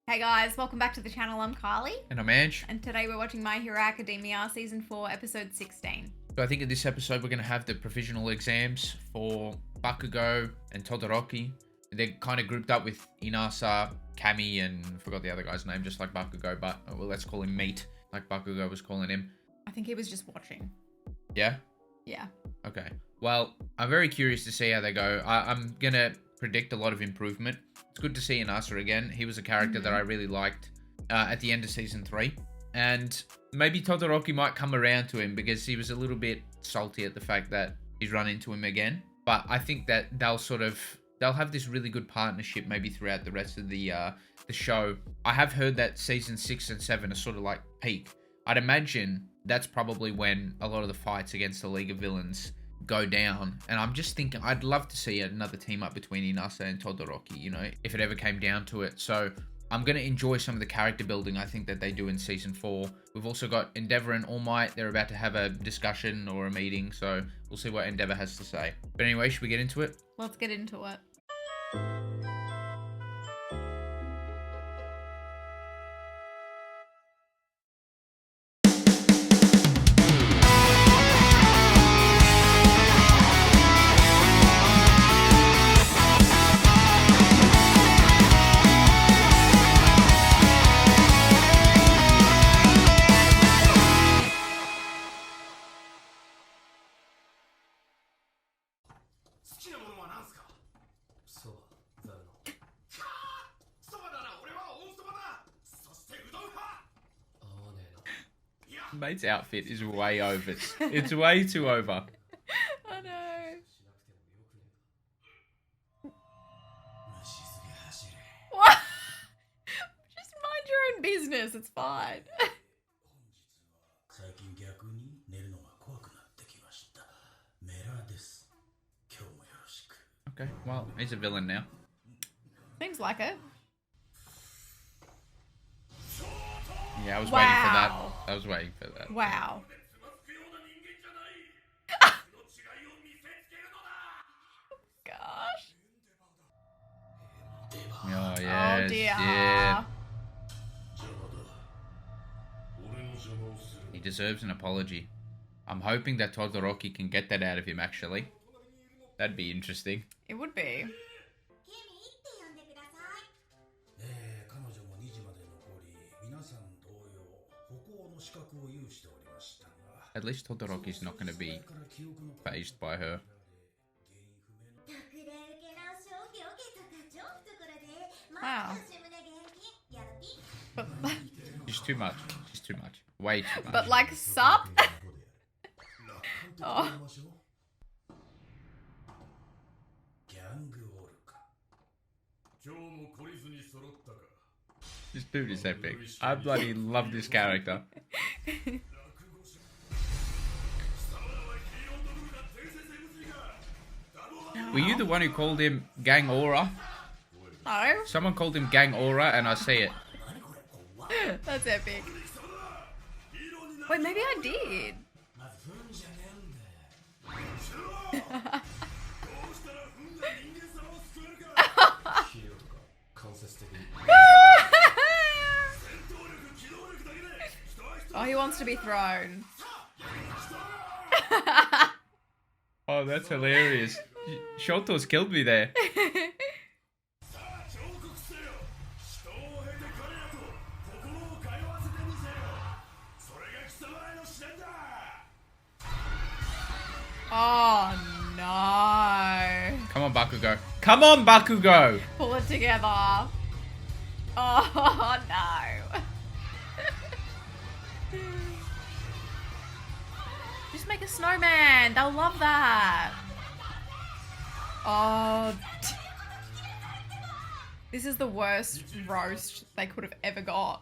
Hey guys, welcome back to the channel. I'm Carly. And I'm Ange. And today we're watching My Hero Academia Season 4, Episode 16. So I think in this episode we're going to have the provisional exams for Bakugo and Todoroki. They're kind of grouped up with Inasa, Kami, and I forgot the other guy's name, just like Bakugo, but well, let's call him Meat, like Bakugo was calling him. I think he was just watching. Yeah? Yeah. Okay. Well, I'm very curious to see how they go. I'm going to predict a lot of improvement. It's good to see Inasa again. He was a character that I really liked at the end of Season 3. And maybe Todoroki might come around to him because he was a little bit salty at the fact that he's run into him again. But I think that they'll have this really good partnership maybe throughout the rest of the show. I have heard that Season 6 and 7 are sort of like peak. I'd imagine that's probably when a lot of the fights against the League of Villains go down, and I'm just thinking I'd love to see another team up between Inasa and Todoroki, you know, if it ever came down to it. So I'm going to enjoy some of the character building I think that they do in Season 4. We've also got Endeavor and All Might. They're about to have a discussion or a meeting, so we'll see what Endeavor has to say. But anyway, should we get into it? Let's get into it. Mate's outfit is way over. It's way too over. I know. What? Just mind your own business. It's fine. Okay, well, he's a villain now. Seems like it. Yeah, I was waiting for that. I was waiting for that. Wow. Gosh. Oh, yes. Oh dear. Yeah. He deserves an apology. I'm hoping that Todoroki can get that out of him, actually. That'd be interesting. It would be. At least Todoroki's not going to be fazed by her. Wow. But, She's too much. She's too much. Way too much. but like, sup? Oh. This dude is epic. I bloody love this character. Were you the one who called him Gang Aura? No. Someone called him Gang Aura and I see it. That's epic. Wait, maybe I did. Oh, he wants to be thrown. Oh, that's hilarious. Shoto's killed me there. Oh, no. Come on, Bakugo. Come on, Bakugo! Pull it together. Oh, no. Just make a snowman. They'll love that. Oh. This is the worst roast they could have ever got.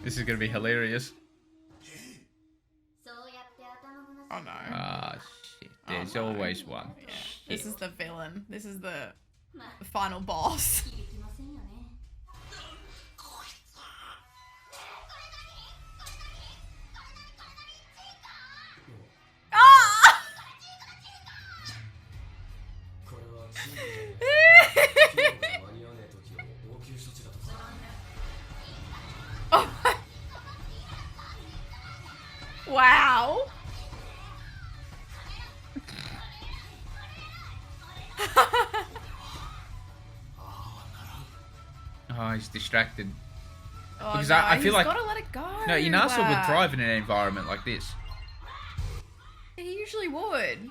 This is gonna be hilarious. Oh no. Ah, shit. There's always one. Yeah. This is the villain. This is the final boss. Ah! Oh, he's distracted. Oh, Because no, I feel he's like gotta let it go. no, Inasa would thrive in an environment like this. He usually would.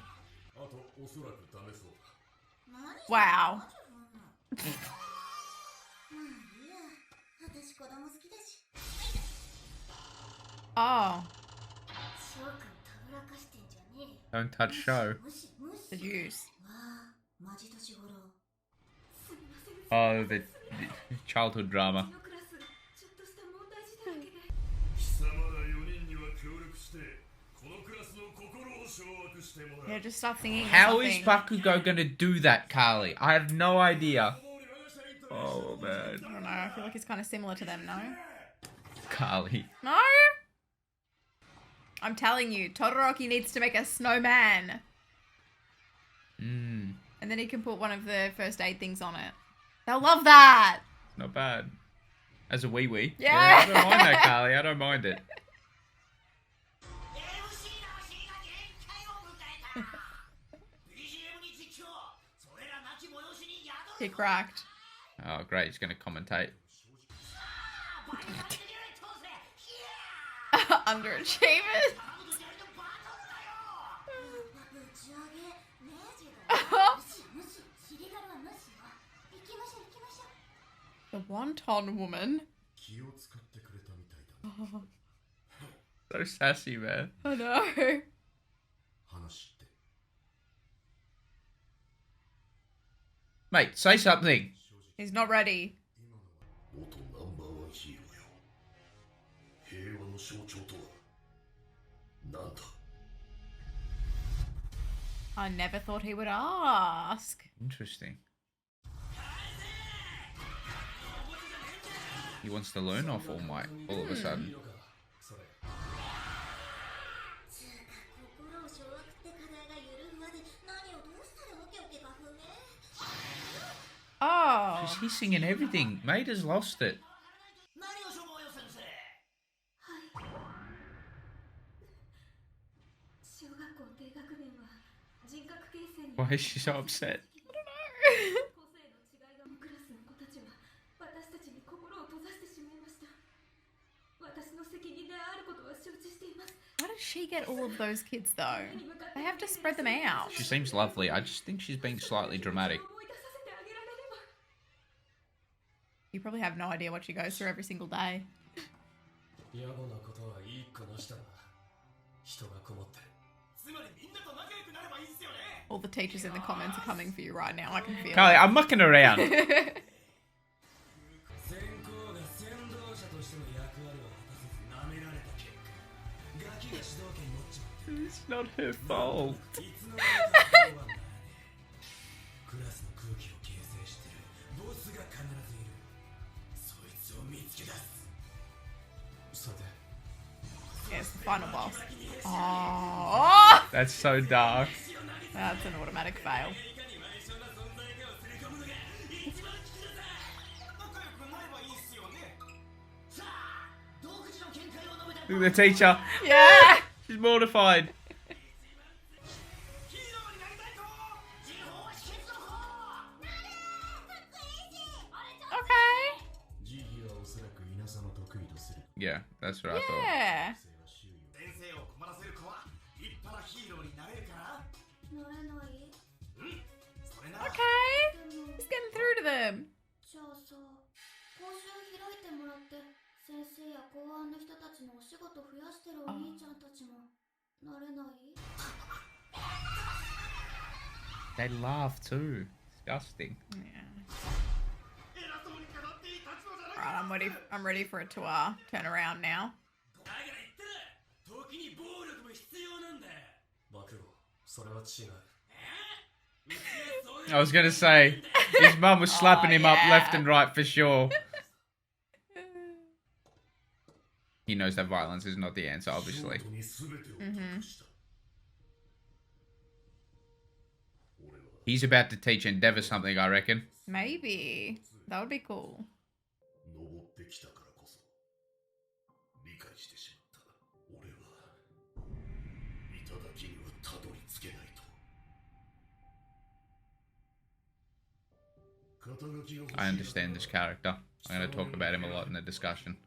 Wow. Oh, Don't touch show. the juice. Oh, the childhood drama. Yeah, just start singing. How is Bakugo gonna do that, Carly? I have no idea. Oh man. I don't know. I feel like he's kind of similar to them, no? Carly. No? I'm telling you, Todoroki needs to make a snowman. Mmm. And then he can put one of the first aid things on it. They'll love that. Not bad. As a wee-wee. Yeah. I don't mind that, Carly. I don't mind it. He cracked. Oh, great. He's going to commentate. Underachievers. The wonton woman. Oh, So sassy, man. I know. Mate, say something. He's not ready. I never thought he would ask. Interesting. He wants to learn off All Might all of a sudden. Oh. He's singing everything. Mate has lost it. Why is she so upset? How did she get all of those kids, though? They have to spread them out. She seems lovely. I just think she's being slightly dramatic. You probably have no idea what she goes through every single day. All the teachers in the comments are coming for you right now. I can feel Carly, it. I'm mucking around. It's not her fault. Yes, the final boss. Oh! That's so dark. That's an automatic fail. Look at the teacher. Yeah! She's mortified. Okay. Yeah, that's what I thought. Yeah. Okay. He's getting through to them. They laugh too. Disgusting. Yeah. Alright, I'm ready for it to turn around now. I was gonna say, his mum was slapping him up left and right for sure. He knows that violence is not the answer, obviously. Mm-hmm. He's about to teach Endeavor something, I reckon. Maybe. That would be cool. I understand this character. I'm going to talk about him a lot in the discussion.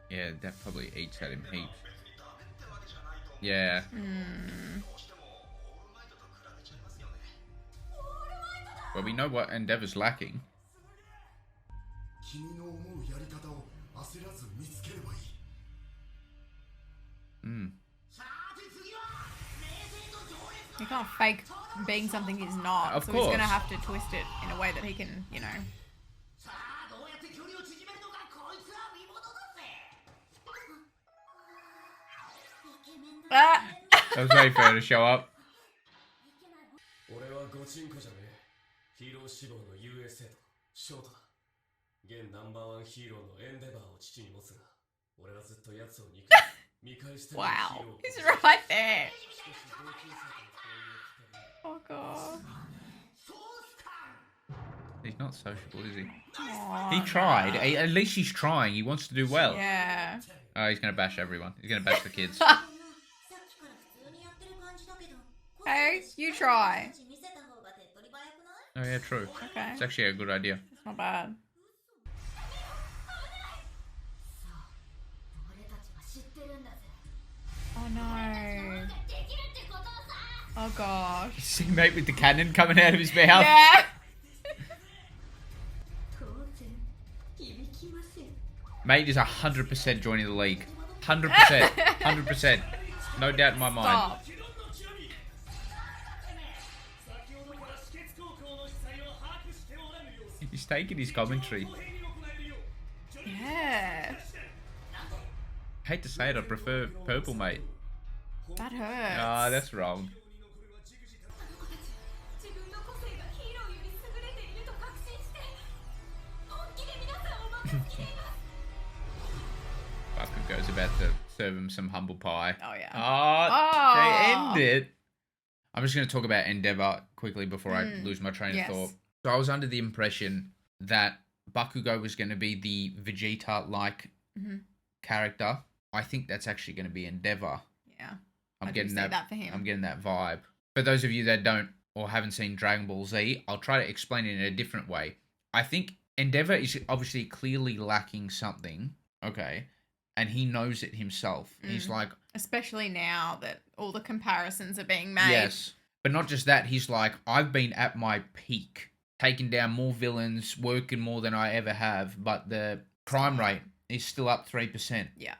Yeah, that probably eats at him heaps. Yeah. Well, we know what Endeavor's lacking. He can't fake being something he's not. Of so course. He's going to have to twist it in a way that he can, you know. Ah! That was very fair to show up. Wow. He's right there. Oh, God. He's not sociable, is he? Aww, He tried. At least he's trying. He wants to do well. Yeah. Oh, he's going to bash everyone. He's going to bash the kids. Hey, you try. Oh, yeah, true. Okay. It's actually a good idea. It's not bad. Oh, no. Oh, gosh. See mate with the cannon coming out of his mouth. Yeah. Mate is 100% joining the league. 100%. 100%. No doubt in my mind. Stop. He's taking his commentary. Yeah. Hate to say it, I prefer purple, mate. That hurts. Ah, that's wrong. Bakugo's about to serve him some humble pie. Oh, yeah. Oh, they end it. I'm just going to talk about Endeavor quickly before I lose my train of thought. So I was under the impression that Bakugo was going to be the Vegeta-like character. I think that's actually going to be Endeavor. Yeah. I'm I getting that for him. I'm getting that vibe. For those of you that don't or haven't seen Dragon Ball Z, I'll try to explain it in a different way. I think Endeavor is obviously clearly lacking something, okay? And he knows it himself. He's like... Especially now that all the comparisons are being made. Yes. But not just that, he's like, I've been at my peak, taking down more villains, working more than I ever have, but the crime rate is still up 3%. Yeah.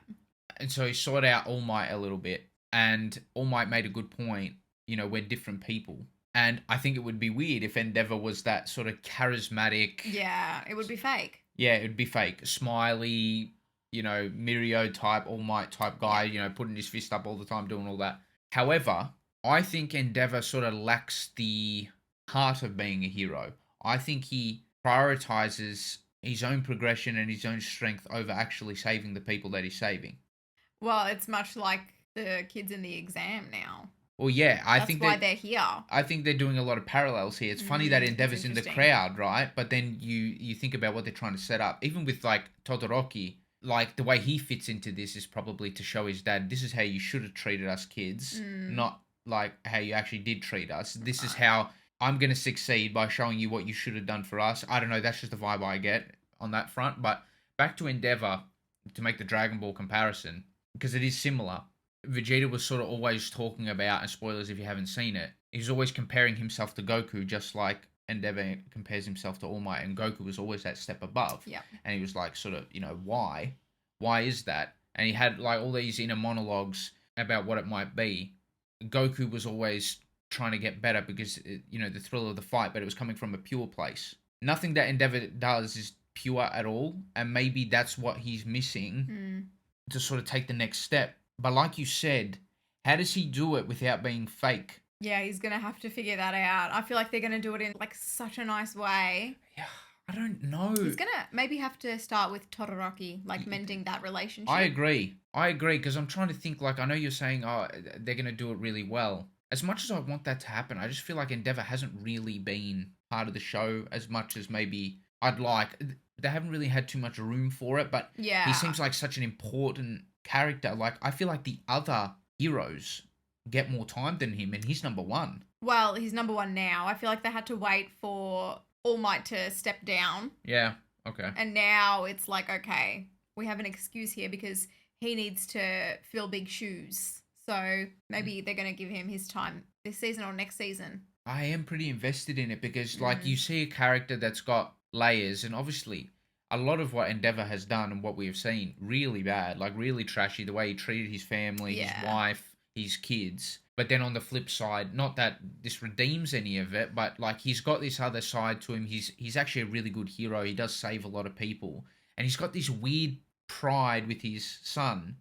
And so he sought out All Might a little bit. And All Might made a good point, you know, we're different people. And I think it would be weird if Endeavor was that sort of charismatic... Yeah, it would be fake. Yeah, it would be fake. Smiley, you know, Mirio type, All Might type guy, you know, putting his fist up all the time, doing all that. However, I think Endeavor sort of lacks the heart of being a hero. I think he prioritizes his own progression and his own strength over actually saving the people that he's saving. Well, it's much like the kids in the exam now. Well, yeah, That's why they're here. I think they're doing a lot of parallels here. It's funny that Endeavor's in the crowd, right? But then you think about what they're trying to set up. Even with, like, Todoroki, like, the way he fits into this is probably to show his dad, this is how you should have treated us kids, not, like, how you actually did treat us. This is how I'm going to succeed by showing you what you should have done for us. I don't know, that's just the vibe I get on that front. But back to Endeavor, to make the Dragon Ball comparison, because it is similar. Vegeta was sort of always talking about, and spoilers if you haven't seen it, he's always comparing himself to Goku, just like Endeavor compares himself to All Might, and Goku was always that step above. Yeah. And he was like, sort of, you know, why? Why is that? And he had like all these inner monologues about what it might be. Goku was always trying to get better because, you know, the thrill of the fight, but it was coming from a pure place. Nothing that Endeavor does is pure at all, and maybe that's what he's missing to sort of take the next step. But like you said, how does he do it without being fake? Yeah, he's going to have to figure that out. I feel like they're going to do it in like such a nice way. Yeah, I don't know. He's going to maybe have to start with Todoroki, like mending that relationship. I agree, because I'm trying to think, like, I know you're saying, oh, they're going to do it really well. As much as I want that to happen, I just feel like Endeavor hasn't really been part of the show as much as maybe I'd like. They haven't really had too much room for it, but he seems like such an important character. Like, I feel like the other heroes get more time than him, and he's number one. Well, he's number one now. I feel like they had to wait for All Might to step down. Yeah, okay. And now it's like, okay, we have an excuse here because he needs to fill big shoes. So maybe they're going to give him his time this season or next season. I am pretty invested in it because, like, you see a character that's got layers, and obviously a lot of what Endeavor has done and what we have seen, really bad, like really trashy, the way he treated his family, his wife, his kids. But then on the flip side, not that this redeems any of it, but like he's got this other side to him. He's actually a really good hero. He does save a lot of people. And he's got this weird pride with his son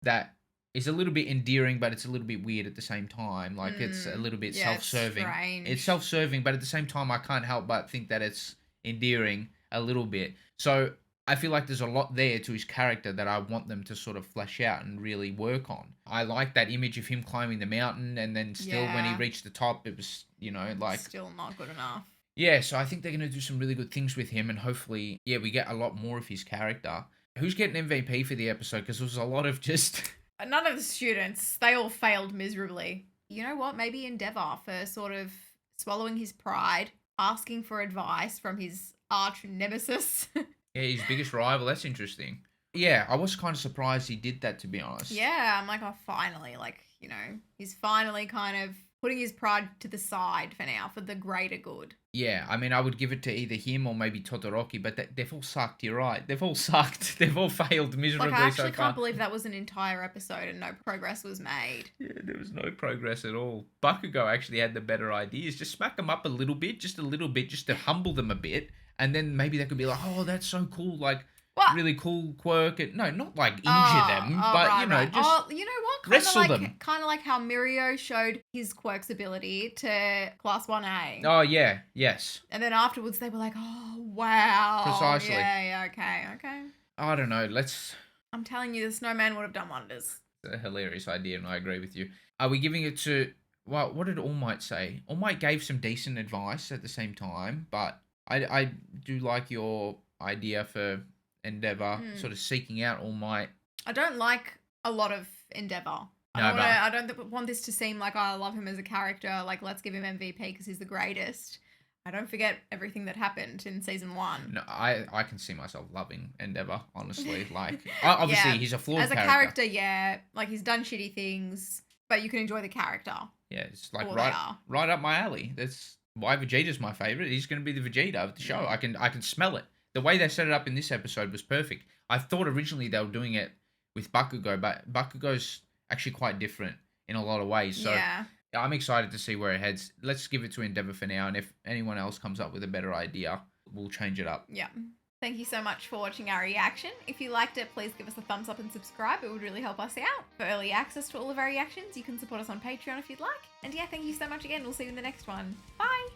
that is a little bit endearing, but it's a little bit weird at the same time. Like it's a little bit self-serving. It's self-serving, but at the same time, I can't help but think that it's endearing a little bit. So I feel like there's a lot there to his character that I want them to sort of flesh out and really work on. I like that image of him climbing the mountain, and then still when he reached the top, it was, you know, like... Still not good enough. Yeah, so I think they're going to do some really good things with him, and hopefully, we get a lot more of his character. Who's getting MVP for the episode? Because there was a lot of just... None of the students. They all failed miserably. You know what? Maybe Endeavor for sort of swallowing his pride, asking for advice from his arch nemesis. Yeah, his biggest rival. That's interesting. Yeah, I was kind of surprised he did that, to be honest. Yeah, I'm like, oh, finally. Like, you know, he's finally kind of putting his pride to the side for now, for the greater good. Yeah, I mean, I would give it to either him or maybe Todoroki, but they've all sucked, you're right. They've all sucked. They've all failed miserably so far. Like, I actually can't believe that was an entire episode and no progress was made. Yeah, there was no progress at all. Bakugo actually had the better ideas. Just smack them up a little bit, just to humble them a bit. And then maybe they could be like, oh, that's so cool, like, what? Really cool quirk. No, not like injure them, but, right, you know, just you know what? wrestle them. Kind of like how Mirio showed his quirk's ability to Class 1A. Oh, yeah, yes. And then afterwards they were like, oh, wow. Precisely. Yeah, okay. I don't know, I'm telling you, the snowman would have done wonders. It's a hilarious idea, and I agree with you. Are we giving it to... Well, what did All Might say? All Might gave some decent advice at the same time, but I do like your idea for Endeavor sort of seeking out All Might. I don't like a lot of Endeavor. I don't want this to seem like, oh, I love him as a character. Like, let's give him MVP because he's the greatest. I don't forget everything that happened in season 1. No, I can see myself loving Endeavor, honestly. Like, obviously, he's a flawed character. As a character, yeah. Like, he's done shitty things, but you can enjoy the character. Yeah, it's like right up my alley. That's why Vegeta's my favorite. He's going to be the Vegeta of the show. I can smell it. The way they set it up in this episode was perfect. I thought originally they were doing it with Bakugo, but Bakugo's actually quite different in a lot of ways. So yeah, I'm excited to see where it heads. Let's give it to Endeavor for now, and if anyone else comes up with a better idea, we'll change it up. Yeah. Thank you so much for watching our reaction. If you liked it, please give us a thumbs up and subscribe. It would really help us out. For early access to all of our reactions, you can support us on Patreon if you'd like. And yeah, thank you so much again. We'll see you in the next one. Bye!